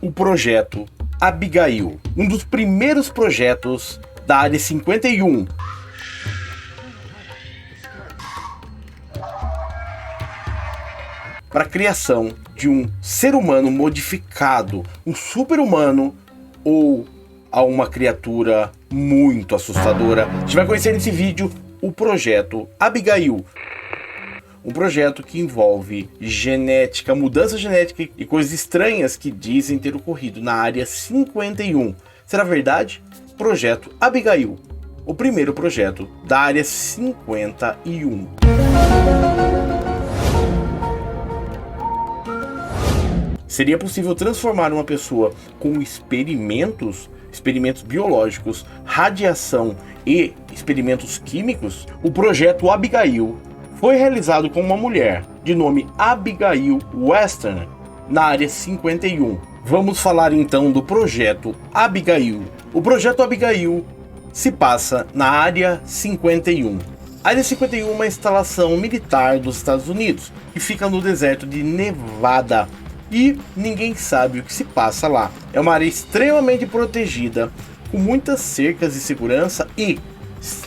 o projeto Abigail, um dos primeiros projetos da Área 51. Para a criação de um ser humano modificado, um super-humano ou a uma criatura muito assustadora. A gente vai conhecer nesse vídeo o projeto Abigail. Um projeto que envolve genética, mudança genética e coisas estranhas que dizem ter ocorrido na Área 51. Será verdade? Projeto Abigail, o primeiro projeto da Área 51. Seria possível transformar uma pessoa com experimentos biológicos, radiação e experimentos químicos? O projeto Abigail foi realizado com uma mulher de nome Abigail Western, na Área 51. Vamos falar então do projeto Abigail. O projeto Abigail se passa na Área 51. A Área 51 é uma instalação militar dos Estados Unidos, que fica no deserto de Nevada. E ninguém sabe o que se passa lá. É uma área extremamente protegida, com muitas cercas de segurança, e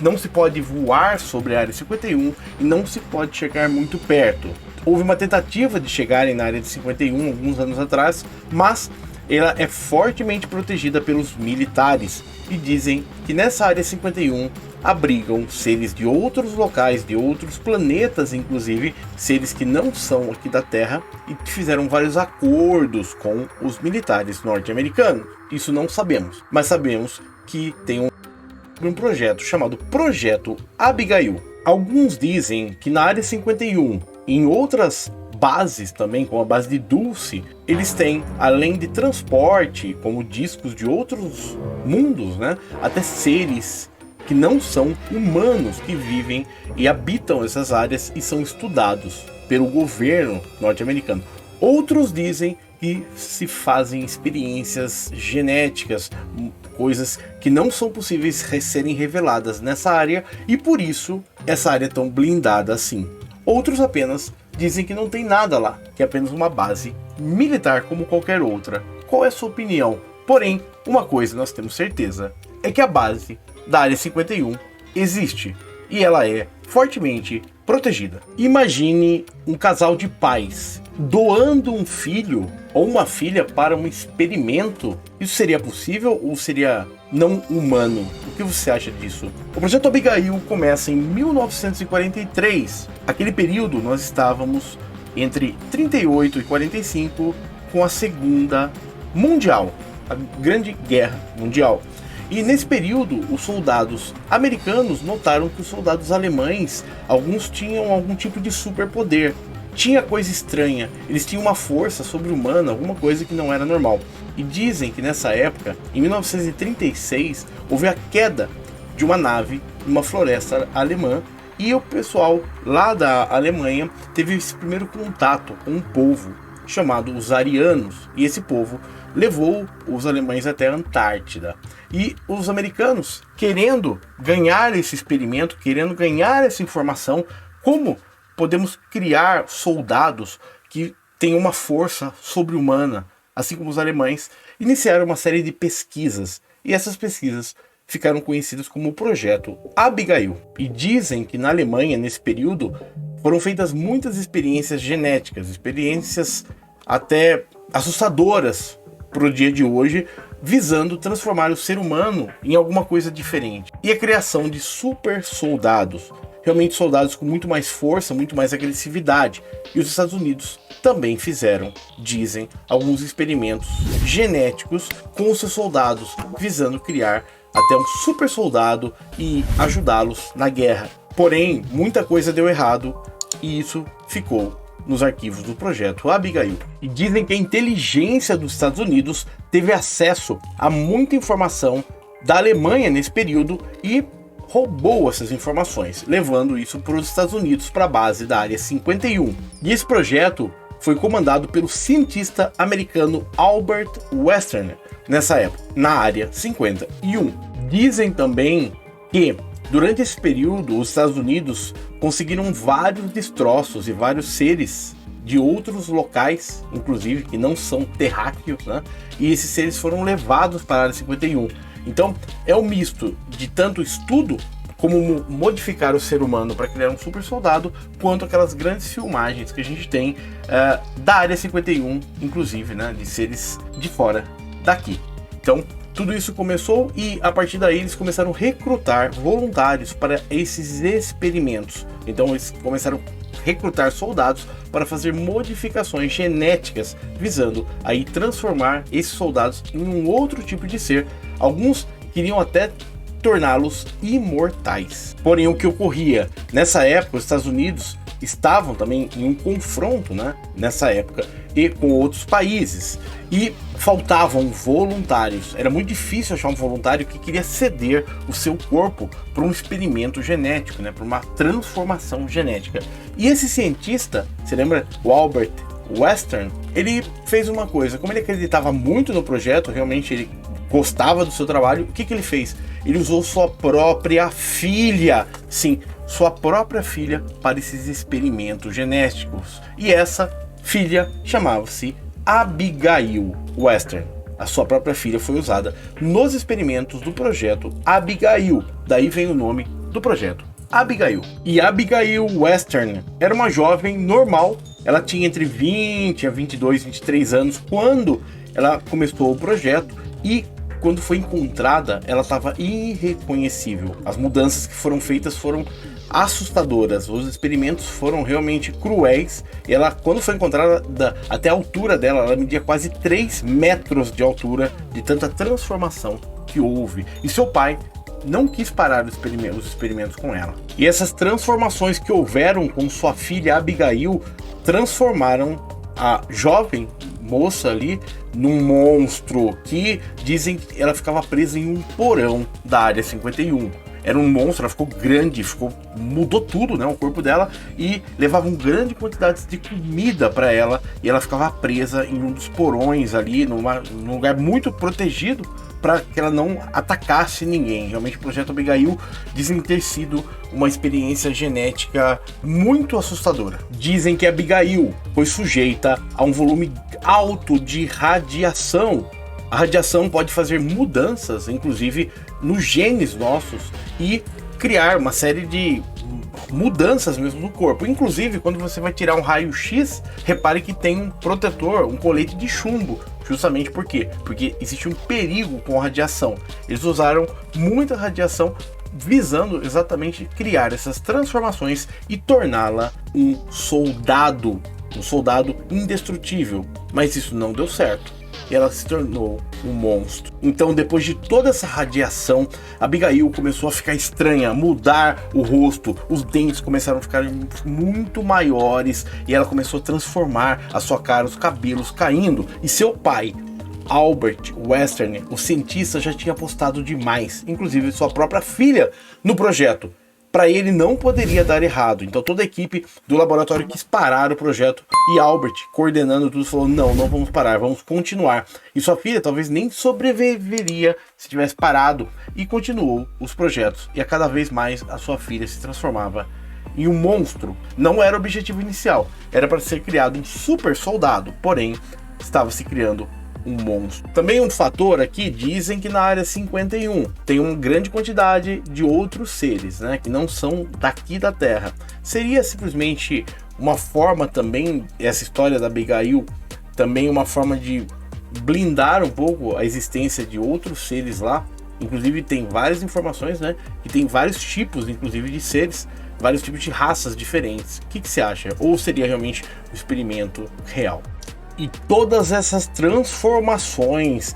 não se pode voar sobre a Área 51 e não se pode chegar muito perto. Houve uma tentativa de chegarem na Área 51 alguns anos atrás, mas ela é fortemente protegida pelos militares, e dizem que nessa Área 51 abrigam seres de outros locais, de outros planetas, inclusive seres que não são aqui da Terra, e que fizeram vários acordos com os militares norte-americanos. Isso não sabemos, mas sabemos que tem um projeto chamado Projeto Abigail. Alguns dizem que na Área 51, em outras bases também, como a base de Dulce, eles têm, além de transporte, como discos de outros mundos, né, até seres que não são humanos, que vivem e habitam essas áreas e são estudados pelo governo norte-americano. Outros dizem que se fazem experiências genéticas, coisas que não são possíveis serem reveladas nessa área, e por isso essa área é tão blindada assim. Outros apenas dizem que não tem nada lá, que é apenas uma base militar como qualquer outra. Qual é a sua opinião? Porém, uma coisa nós temos certeza, é que a base da Área 51 existe, e ela é fortemente protegida. Imagine um casal de pais doando um filho ou uma filha para um experimento. Isso seria possível ou seria não humano? O que você acha disso? O projeto Abigail começa em 1943. Aquele período nós estávamos entre 38 e 45 com a Segunda Mundial, a Grande Guerra Mundial. E nesse período, os soldados americanos notaram que os soldados alemães, alguns tinham algum tipo de superpoder. Tinha coisa estranha, eles tinham uma força sobre-humana, alguma coisa que não era normal. E dizem que nessa época, em 1936, houve a queda de uma nave numa floresta alemã, e o pessoal lá da Alemanha teve esse primeiro contato com um povo chamado os arianos, e esse povo levou os alemães até a Antártida. E os americanos, querendo ganhar esse experimento, querendo ganhar essa informação, como podemos criar soldados que tenham uma força sobre-humana, assim como os alemães, iniciaram uma série de pesquisas, e essas pesquisas ficaram conhecidas como o Projeto Abigail. E dizem que na Alemanha, nesse período, foram feitas muitas experiências genéticas, experiências até assustadoras para o dia de hoje, visando transformar o ser humano em alguma coisa diferente. E a criação de super soldados, realmente soldados com muito mais força, muito mais agressividade. E os Estados Unidos também fizeram, dizem, alguns experimentos genéticos com os seus soldados, visando criar até um super soldado e ajudá-los na guerra. Porém, muita coisa deu errado, e isso ficou nos arquivos do Projeto Abigail. E dizem que a inteligência dos Estados Unidos teve acesso a muita informação da Alemanha nesse período e roubou essas informações, levando isso para os Estados Unidos, para a base da Área 51. E esse projeto foi comandado pelo cientista americano Albert Western, nessa época, na Área 51. Dizem também que durante esse período os Estados Unidos conseguiram vários destroços e vários seres de outros locais, inclusive, que não são terráqueos, né? E esses seres foram levados para a Área 51. Então, é um misto de tanto estudo, como modificar o ser humano para criar um super soldado, quanto aquelas grandes filmagens que a gente tem da Área 51, inclusive, né? De seres de fora daqui. Então, tudo isso começou e a partir daí eles começaram a recrutar voluntários para esses experimentos. Então eles começaram a recrutar soldados para fazer modificações genéticas, visando aí transformar esses soldados em um outro tipo de ser. Alguns queriam até torná-los imortais. Porém, o que ocorria nessa época, os Estados Unidos estavam também em um confronto, né, nessa época, e com outros países, e faltavam voluntários. Era muito difícil achar um voluntário que queria ceder o seu corpo para um experimento genético, né, para uma transformação genética. E esse cientista, você lembra, o Albert Western, ele fez uma coisa. Como ele acreditava muito no projeto, realmente ele gostava do seu trabalho, o que ele fez? Ele usou sua própria filha, sim, sua própria filha para esses experimentos genéticos. E essa filha chamava-se Abigail Western. A sua própria filha foi usada nos experimentos do projeto Abigail. Daí vem o nome do projeto, Abigail. E Abigail Western era uma jovem normal. Ela tinha entre 20 a 22, 23 anos quando ela começou o projeto, e quando foi encontrada, ela estava irreconhecível. As mudanças que foram feitas foram assustadoras, os experimentos foram realmente cruéis. E ela, quando foi encontrada, até a altura dela, ela media quase 3 metros de altura, de tanta transformação que houve. E seu pai não quis parar os experimentos com ela. E essas transformações que houveram com sua filha Abigail transformaram a jovem moça ali num monstro que dizem que ela ficava presa em um porão da Área 51. Era um monstro, ela ficou grande, mudou tudo, né, o corpo dela, e levavam grande quantidades de comida para ela, e ela ficava presa em um dos porões ali, num lugar muito protegido, para que ela não atacasse ninguém. Realmente o projeto Abigail dizem ter sido uma experiência genética muito assustadora. Dizem que Abigail foi sujeita a um volume alto de radiação. A radiação pode fazer mudanças, inclusive nos genes nossos, e criar uma série de mudanças mesmo no corpo. Inclusive, quando você vai tirar um raio-x, repare que tem um protetor, um colete de chumbo. Justamente por quê? Porque existe um perigo com a radiação. Eles usaram muita radiação visando exatamente criar essas transformações e torná-la um soldado indestrutível. Mas isso não deu certo. E ela se tornou um monstro. Então, depois de toda essa radiação, Abigail começou a ficar estranha, mudar o rosto, os dentes começaram a ficar muito maiores, e ela começou a transformar a sua cara, os cabelos caindo. E seu pai, Albert Western, o cientista, já tinha apostado demais, inclusive sua própria filha, no projeto. Para ele não poderia dar errado. Então toda a equipe do laboratório quis parar o projeto, e Albert, coordenando tudo, falou: não vamos parar, vamos continuar. E sua filha talvez nem sobreviveria se tivesse parado, e continuou os projetos. E a cada vez mais a sua filha se transformava em um monstro. Não era o objetivo inicial, era para ser criado um super soldado, porém estava se criando um monstro. Também um fator aqui, dizem que na Área 51 tem uma grande quantidade de outros seres, né, que não são daqui da Terra. Seria simplesmente uma forma também, essa história da Abigail, também uma forma de blindar um pouco a existência de outros seres lá. Inclusive tem várias informações, né, que tem vários tipos, inclusive, de seres, vários tipos de raças diferentes. O que você acha? Ou seria realmente um experimento real? E todas essas transformações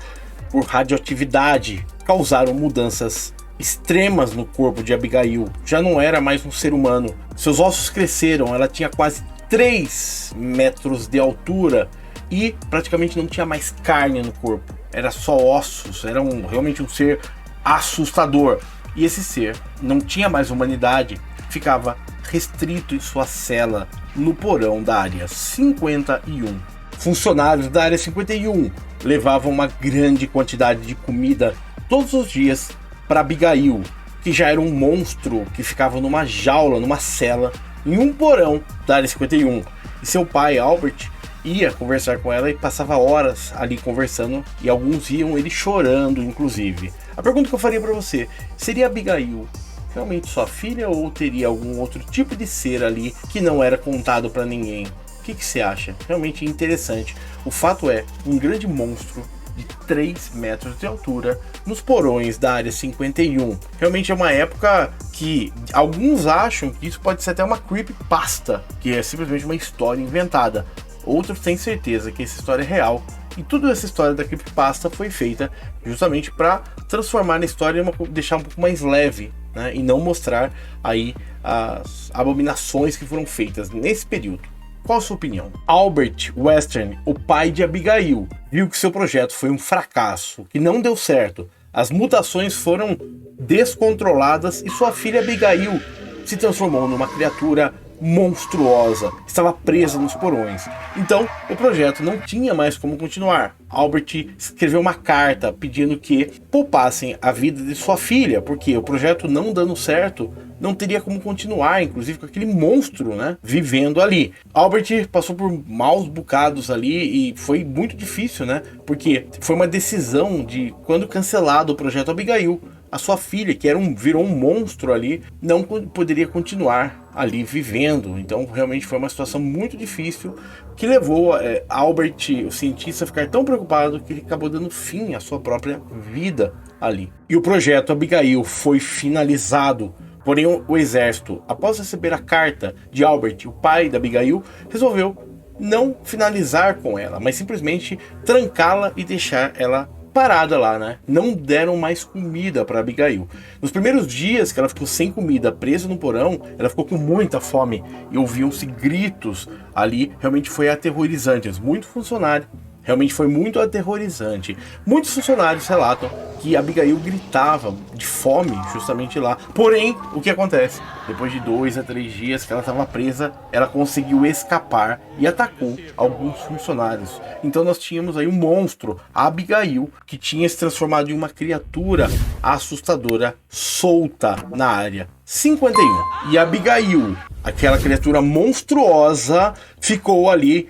por radioatividade causaram mudanças extremas no corpo de Abigail. Já não era mais um ser humano. Seus ossos cresceram, ela tinha quase 3 metros de altura e praticamente não tinha mais carne no corpo. Era só ossos, era realmente um ser assustador. E esse ser não tinha mais humanidade, ficava restrito em sua cela no porão da Área 51. Funcionários da Área 51 levavam uma grande quantidade de comida todos os dias para Abigail, que já era um monstro que ficava numa jaula, numa cela, em um porão da Área 51. E seu pai, Albert, ia conversar com ela e passava horas ali conversando, e alguns iam ele chorando, inclusive. A pergunta que eu faria para você, seria Abigail realmente sua filha ou teria algum outro tipo de ser ali que não era contado para ninguém? O que você acha? Realmente interessante. O fato é, um grande monstro de 3 metros de altura nos porões da Área 51. Realmente é uma época que alguns acham que isso pode ser até uma creepypasta, que é simplesmente uma história inventada. Outros têm certeza que essa história é real. E toda essa história da creepypasta foi feita justamente para transformar na história, deixar um pouco mais leve, né? E não mostrar aí as abominações que foram feitas nesse período. Qual a sua opinião? Albert Western, o pai de Abigail, viu que seu projeto foi um fracasso, que não deu certo. As mutações foram descontroladas e sua filha Abigail se transformou numa criatura monstruosa, estava presa nos porões. Então, o projeto não tinha mais como continuar. Albert escreveu uma carta pedindo que poupassem a vida de sua filha, porque o projeto não dando certo, não teria como continuar, inclusive com aquele monstro, né, vivendo ali. Albert passou por maus bocados ali e foi muito difícil, né, porque foi uma decisão de quando cancelado o projeto Abigail, a sua filha, que virou um monstro ali, não poderia continuar ali vivendo. Então realmente foi uma situação muito difícil que levou Albert, o cientista, a ficar tão preocupado que ele acabou dando fim à sua própria vida ali. E o projeto Abigail foi finalizado. Porém, o exército, após receber a carta de Albert, o pai da Abigail, resolveu não finalizar com ela, mas simplesmente trancá-la e deixar ela parada lá, né? Não deram mais comida para Abigail. Nos primeiros dias que ela ficou sem comida, presa no porão, ela ficou com muita fome e ouviam-se gritos ali. Realmente foi aterrorizante. Muito funcionário. Realmente foi muito aterrorizante. Muitos funcionários relatam que Abigail gritava de fome justamente lá. Porém, o que acontece? Depois de 2 a 3 dias que ela estava presa, ela conseguiu escapar e atacou alguns funcionários. Então nós tínhamos aí um monstro, a Abigail, que tinha se transformado em uma criatura assustadora solta na área 51. E Abigail, aquela criatura monstruosa, ficou ali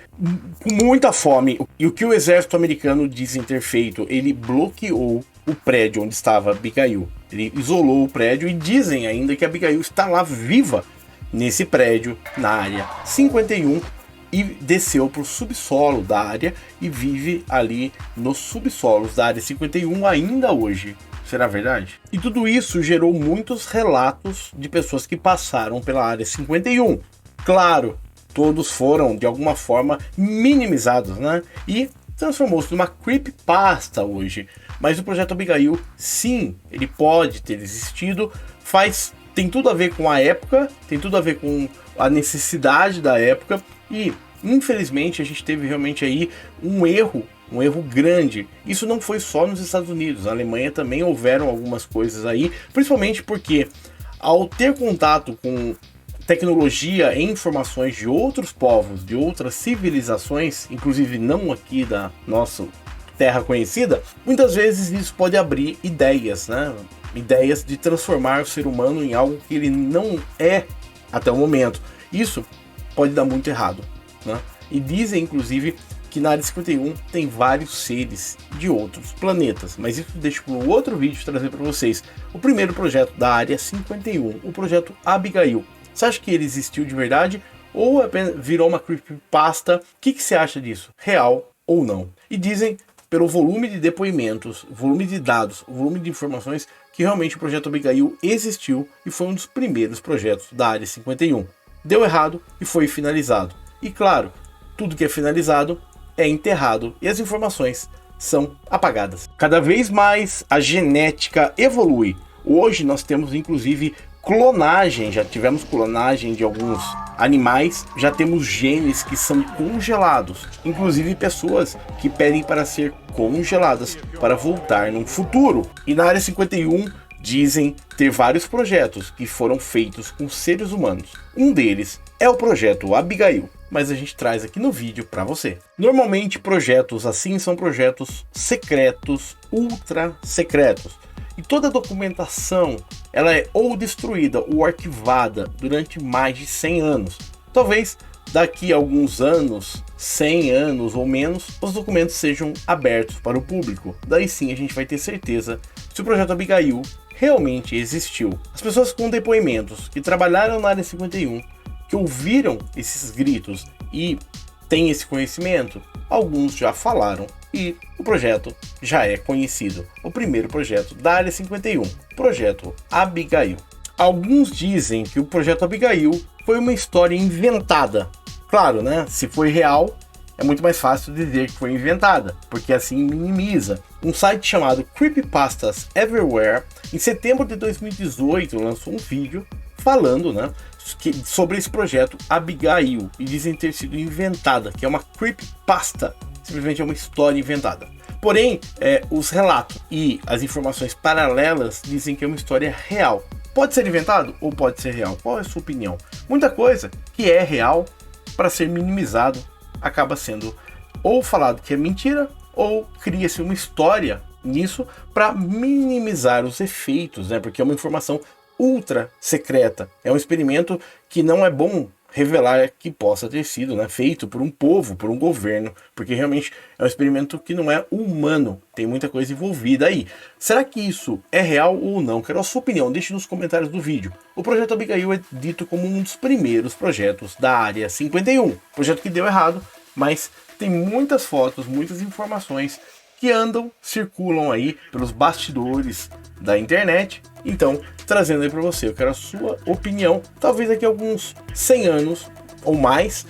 com muita fome. E o que o exército americano dizem ter feito? Ele bloqueou o prédio onde estava Abigail. Ele isolou o prédio e dizem ainda que Abigail está lá viva nesse prédio, na área 51, e desceu para o subsolo da área e vive ali nos subsolos da área 51 ainda hoje. Será verdade? E tudo isso gerou muitos relatos de pessoas que passaram pela área 51. Claro, todos foram de alguma forma minimizados, né? E transformou-se numa creepypasta hoje. Mas o projeto Abigail, sim, ele pode ter existido, tem tudo a ver com a época, tem tudo a ver com a necessidade da época e, infelizmente, a gente teve realmente aí um erro grande. Isso não foi só nos Estados Unidos, na Alemanha também houveram algumas coisas aí, principalmente porque ao ter contato com tecnologia e informações de outros povos, de outras civilizações, inclusive não aqui da nossa terra conhecida, muitas vezes isso pode abrir ideias, né? Ideias de transformar o ser humano em algo que ele não é até o momento. Isso pode dar muito errado, né? E dizem, inclusive, que na área 51 tem vários seres de outros planetas, mas isso deixo para um outro vídeo trazer para vocês. O primeiro projeto da área 51, o projeto Abigail. Você acha que ele existiu de verdade ou apenas virou uma creepypasta? O que você acha disso? Real ou não? E dizem, pelo volume de depoimentos, volume de dados, volume de informações, que realmente o projeto Abigail existiu e foi um dos primeiros projetos da área 51. Deu errado e foi finalizado. E claro, tudo que é finalizado é enterrado e as informações são apagadas. Cada vez mais a genética evolui. Hoje nós temos inclusive clonagem, já tivemos clonagem de alguns animais, já temos genes que são congelados, inclusive pessoas que pedem para ser congeladas para voltar no futuro. E na área 51 dizem ter vários projetos que foram feitos com seres humanos. Um deles é o projeto Abigail, mas a gente traz aqui no vídeo para você. Normalmente projetos assim são projetos secretos, ultra secretos. E toda a documentação ela é ou destruída ou arquivada durante mais de 100 anos. Talvez daqui a alguns anos, 100 anos ou menos, os documentos sejam abertos para o público. Daí sim a gente vai ter certeza se o projeto Abigail realmente existiu. As pessoas com depoimentos que trabalharam na Área 51, que ouviram esses gritos e têm esse conhecimento, alguns já falaram e o projeto já é conhecido. O primeiro projeto da Área 51, Projeto Abigail. Alguns dizem que o Projeto Abigail foi uma história inventada. Claro, né? Se foi real, é muito mais fácil dizer que foi inventada, porque assim minimiza. Um site chamado Creepypastas Everywhere, em setembro de 2018, lançou um vídeo falando, né, sobre esse projeto Abigail, e dizem ter sido inventada, que é uma creepypasta, simplesmente é uma história inventada. Porém, os relatos e as informações paralelas dizem que é uma história real. Pode ser inventado ou pode ser real? Qual é a sua opinião? Muita coisa que é real, para ser minimizado, acaba sendo ou falado que é mentira, ou cria-se uma história nisso para minimizar os efeitos, né? Porque é uma informação ultra secreta. É um experimento que não é bom revelar que possa ter sido, né, feito por um povo, por um governo, porque realmente é um experimento que não é humano, tem muita coisa envolvida aí. Será que isso é real ou não? Quero a sua opinião, deixe nos comentários do vídeo. O projeto Abigail é dito como um dos primeiros projetos da Área 51, projeto que deu errado, mas tem muitas fotos, muitas informações que circulam aí pelos bastidores da internet. Então, trazendo aí para você, eu quero a sua opinião. Talvez daqui a alguns 100 anos ou mais,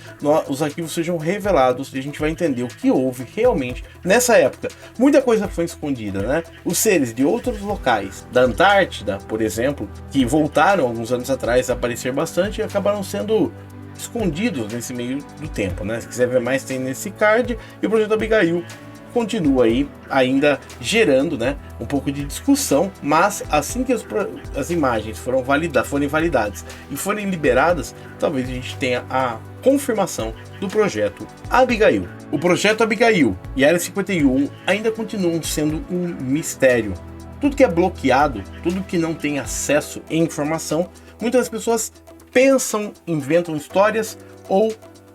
os arquivos sejam revelados e a gente vai entender o que houve realmente nessa época. Muita coisa foi escondida, né? Os seres de outros locais, da Antártida, por exemplo, que voltaram alguns anos atrás a aparecer bastante e acabaram sendo escondidos nesse meio do tempo, né? Se quiser ver mais, tem nesse card. E o projeto Abigail continua aí ainda gerando, né, um pouco de discussão, mas assim que as imagens forem validadas e forem liberadas, talvez a gente tenha a confirmação do projeto Abigail. O projeto Abigail e a Área 51 ainda continuam sendo um mistério. Tudo que é bloqueado, tudo que não tem acesso à informação, muitas pessoas pensam, inventam histórias, ou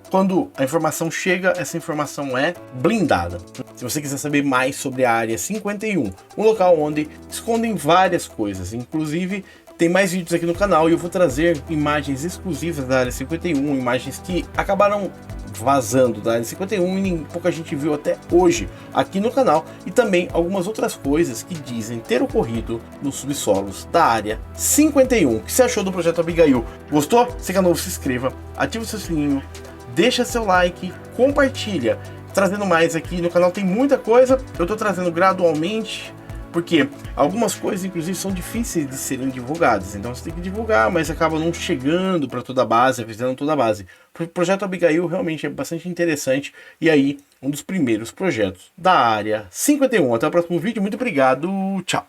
quando a informação chega, essa informação é blindada. Se você quiser saber mais sobre a Área 51, um local onde escondem várias coisas, inclusive tem mais vídeos aqui no canal e eu vou trazer imagens exclusivas da Área 51, imagens que acabaram vazando da Área 51 e pouca gente viu até hoje aqui no canal, e também algumas outras coisas que dizem ter ocorrido nos subsolos da Área 51. O que você achou do projeto Abigail? Gostou? Se é novo, se inscreva, ative o seu sininho, deixa seu like, compartilha. Trazendo mais aqui no canal, tem muita coisa, eu tô trazendo gradualmente, porque algumas coisas inclusive são difíceis de serem divulgadas, então você tem que divulgar, mas acaba não chegando para toda a base, avisando toda a base. O projeto Abigail realmente é bastante interessante, e aí um dos primeiros projetos da Área 51. Até o próximo vídeo, muito obrigado, tchau!